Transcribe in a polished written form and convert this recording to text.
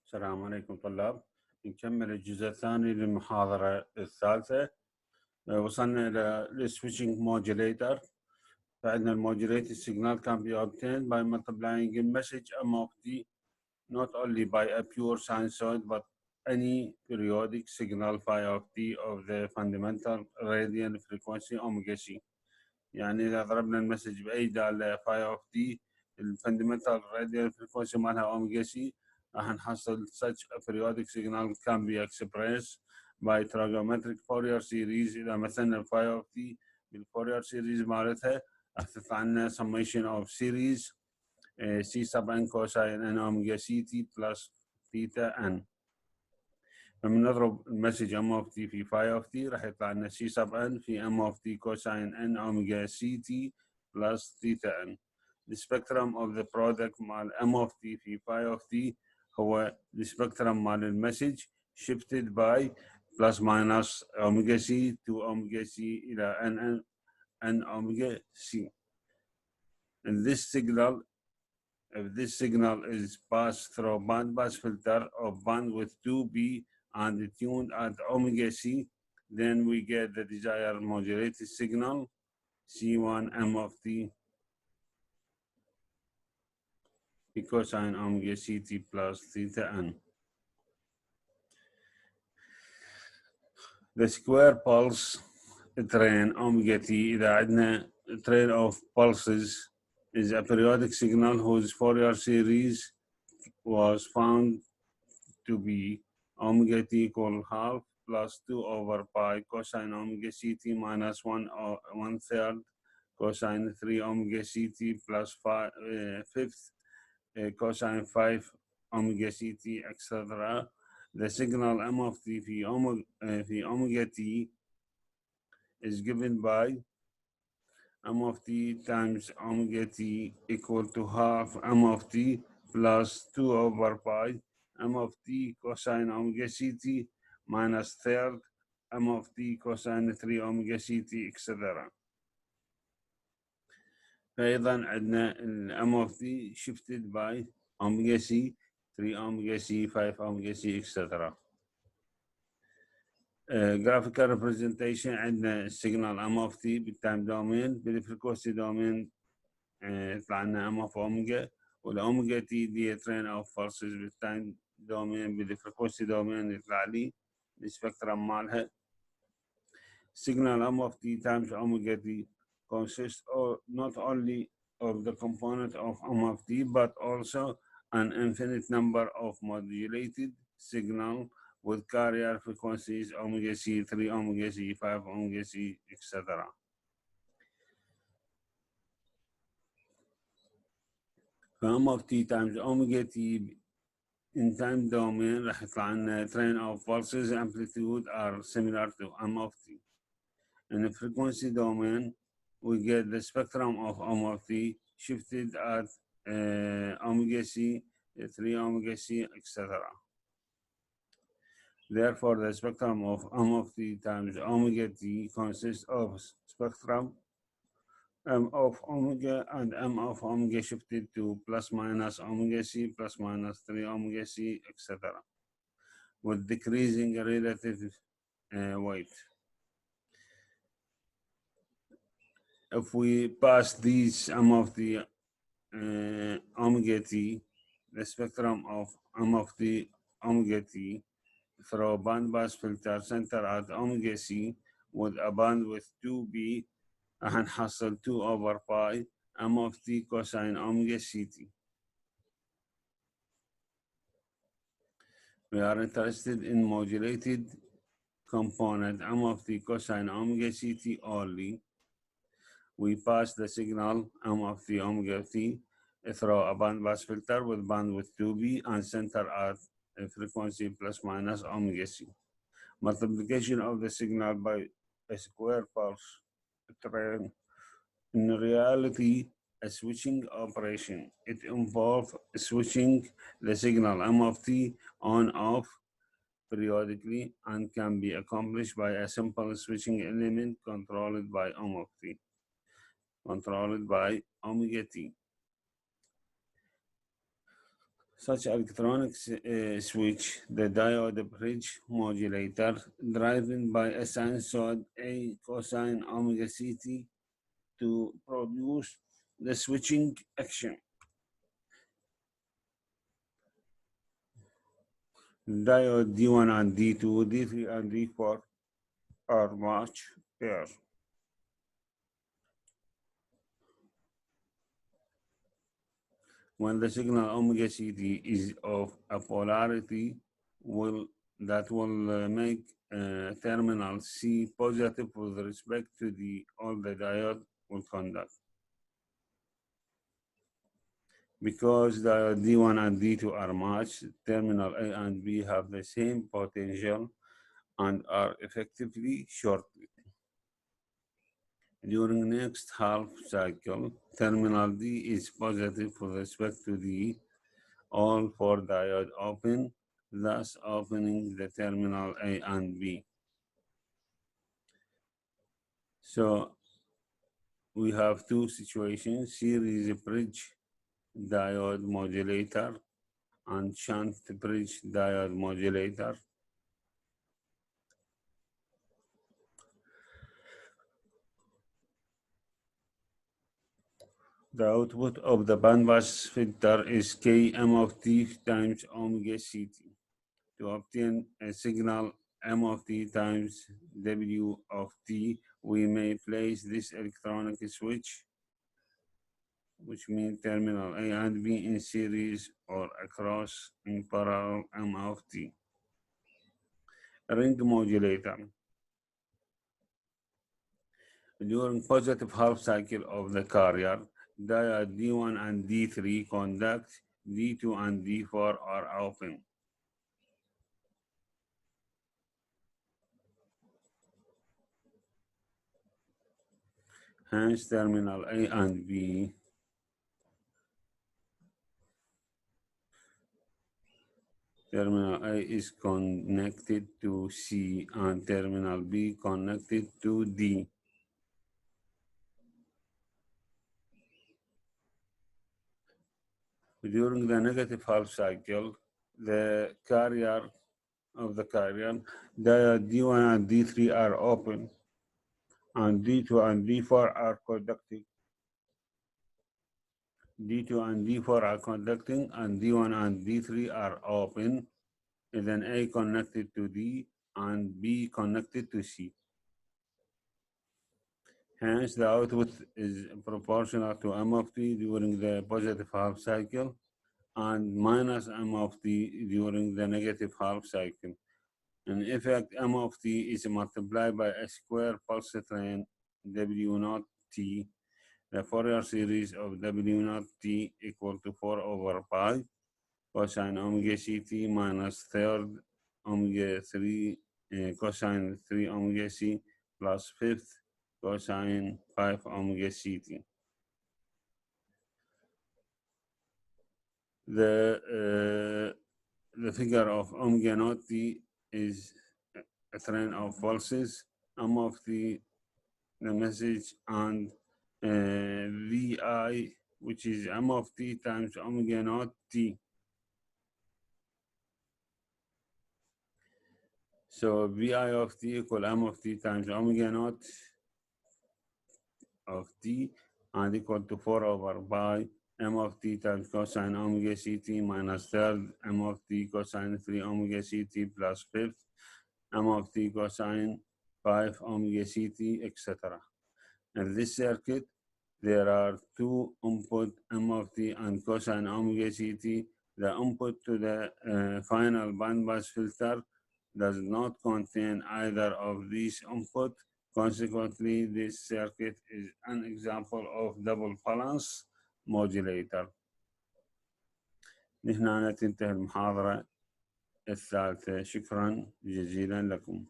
السلام عليكم طلاب. نكمل الجزء الثاني للمحاضرة الثالثة. وصلنا إلى السويتشنج موديوليتر. فعندنا الموديوليتد signal can be obtained by multiplying a message MTE not only by a pure sinusoid but any periodic signal phi of t of the fundamental radial frequency omega c. يعني إذا ضربنا المسج بأي دالة phi of t الفندمنتال radial frequency مالها omega c راح نحصل such a periodic signal can be expressed by trigonometric Fourier series. إذا مثلنا phi of t بالفورير series مالتها راح تطلع لنا summation of series c sub n cosine n omega c t plus theta n. فمن نضرب المسج m of t في phi of t راح يطلع لنا c sub n في m of t cosine n omega c t plus theta n. The spectrum of the product مال m of t في phi of t هو the spectrum مال المسج shifted by plus minus omega c to omega c إلى n omega c. And this signal, if this signal is passed through bandpass filter of bandwidth 2b and tuned at omega c, then we get the desired modulated signal C1 m of t cosine omega ct plus theta n. The square pulse train omega t إذا عندنا train of pulses is a periodic signal whose Fourier series was found to be omega t equal half plus 2 over pi cosine omega ct minus 1/3 cosine 3 omega ct plus 5/5 cosine 5 omega ct etc. The signal m of t في omega t is given by m of t times omega t equal to half m of t plus 2 over pi m of t cosine omega ct minus third m of t cosine 3 omega ct etc. فأيضا عندنا m of t shifted by omega c 3 omega c 5 omega c etc. graphical representation عندنا signal m of t بالتايم دومين بالفريكونسي دومين يطلع لنا m of omega والاوميجا تي دي ترين اوف فورسز بالتايم دومين بالفريكونسي دومين يطلع لي السبكترم مالها. signal m of t times omega t consists not only of the component of m of t but also an infinite number of modulated signal with carrier frequencies omega c 3 omega c 5 omega c etc. m of t times omega t in time domain راح يطلع لنا train of pulses amplitude are similar to m of t. In the frequency domain we get the spectrum of m of t shifted at omega c 3 omega c etc. Therefore, the spectrum of m of t times omega t consists of spectrum m of omega and m of omega shifted to plus minus omega c plus minus 3 omega c etc. with decreasing relative weight. If we pass these m of the omega t, the spectrum of m of the omega t through bandpass filter center at omega c with a bandwidth 2b هنحصل 2 over pi m of t cosine omega ct. We are interested in modulated component m of t cosine omega ct only. We pass the signal m of t omega t through a bandpass filter with bandwidth 2b and center at a frequency plus minus omega c. Multiplication of the signal by a square pulse train in reality a switching operation. It involves switching the signal m of t on off periodically and can be accomplished by a simple switching element controlled by m of t, controlled by omega t. Such electronic switch, the diode bridge modulator, driven by a sinusoid A cosine omega ct to produce the switching action. Diode D1 and D2, D3 and D4 are match pair. When the signal omega ct is of a polarity that will make terminal C positive with respect to all the diode will conduct. Because diode D1 and D2 are matched, terminal A and B have the same potential and are effectively shorted. During next half cycle, terminal D is positive with respect to D, all four diodes open, thus opening the terminal A and B. So we have two situations, series bridge diode modulator and shunt bridge diode modulator. The output of the bandpass filter is Km of t times omega ct. To obtain a signal M of t times W of t, we may place this electronic switch, which means terminal A and B in series or across in parallel M of t. Ring modulator. During positive half cycle of the carrier, diode D1 and D3 conduct, D2 and D4 are open. Hence, terminal A and B terminal A is connected to C and terminal B connected to D. During the negative half cycle, the carrier of the carrier, diode D1 and D3 are open, and D2 and D4 are conducting. D2 and D4 are conducting, and D1 and D3 are open, and then A connected to D and B connected to C. Hence, the output is proportional to M of t during the positive half cycle and minus M of t during the negative half cycle. In effect, M of t is multiplied by a square pulse train W naught t. The Fourier series of W naught t equal to 4 over pi cosine omega ct minus third omega 3 cosine 3 omega c plus fifth cosine 5 omega ct. The figure of omega naught t is a train of pulses, M of t, the message, and Vi, which is M of t times omega naught t. So Vi of t equal M of t times omega naught of t and equal to 4 over pi M of t times cosine omega ct minus third M of t cosine 3 omega ct plus fifth M of t cosine 5 omega ct, etc. In this circuit, there are two input M of t and cosine omega ct. The input to the final bandpass filter does not contain either of these input. Consequently, this circuit is an example of double balance modulator. هنا تنتهي المحاضرة الثالثة. شكرا جزيلا لكم.